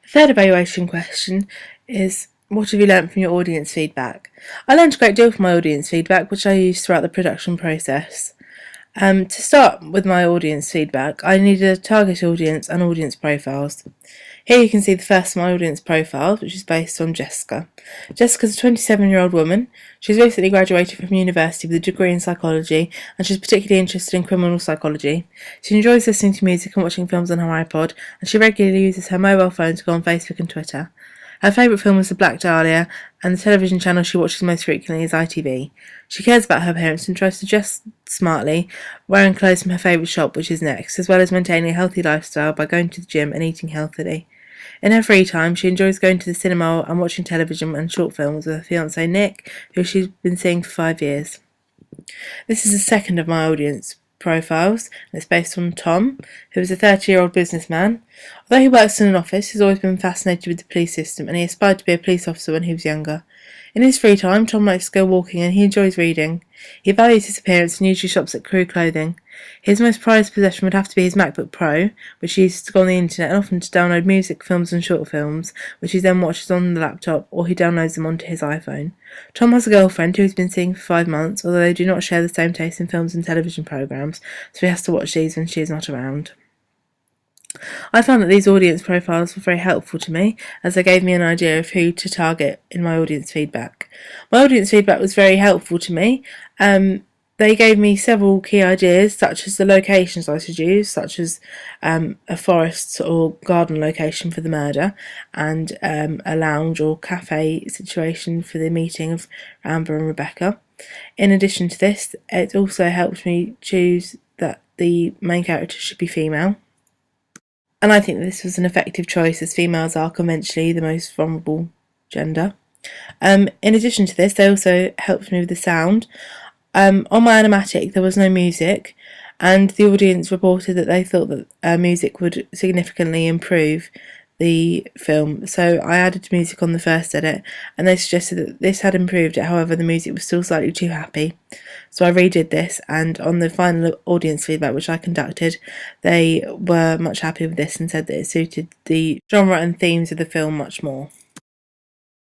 The third evaluation question is, what have you learnt from your audience feedback? I learned a great deal from my audience feedback, which I used throughout the production process. To start with my audience feedback, I needed a target audience and audience profiles. Here you can see the first of my audience profiles, which is based on Jessica. Jessica's a 27-year-old woman. She's recently graduated from university with a degree in psychology, and she's particularly interested in criminal psychology. She enjoys listening to music and watching films on her iPod, and she regularly uses her mobile phone to go on Facebook and Twitter. Her favourite film was The Black Dahlia, and the television channel she watches most frequently is ITV. She cares about her appearance and tries to dress smartly, wearing clothes from her favourite shop, which is Next, as well as maintaining a healthy lifestyle by going to the gym and eating healthily. In her free time, she enjoys going to the cinema and watching television and short films with her fiancé Nick, who she's been seeing for 5 years. This is the second of my audience profiles, and it's based on Tom, who is a 30-year-old businessman. Although he works in an office, he's always been fascinated with the police system, and he aspired to be a police officer when he was younger. In his free time, Tom likes to go walking and he enjoys reading. He values his appearance and usually shops at Crew Clothing. His most prized possession would have to be his MacBook Pro, which he uses to go on the internet and often to download music, films and short films, which he then watches on the laptop or he downloads them onto his iPhone. Tom has a girlfriend who he's been seeing for 5 months, although they do not share the same taste in films and television programmes, so he has to watch these when she is not around. I found that these audience profiles were very helpful to me, as they gave me an idea of who to target in my audience feedback. My audience feedback was very helpful to me. They gave me several key ideas, such as the locations I should use, such as a forest or garden location for the murder, and a lounge or cafe situation for the meeting of Amber and Rebecca. In addition to this, it also helped me choose that the main character should be female. And I think this was an effective choice, as females are conventionally the most vulnerable gender. In addition to this, they also helped me with the sound. On my animatic, there was no music, and the audience reported that they thought that music would significantly improve the film. So I added music on the first edit, and they suggested that this had improved it. However, the music was still slightly too happy. So I redid this, and on the final audience feedback which I conducted, they were much happier with this and said that it suited the genre and themes of the film much more.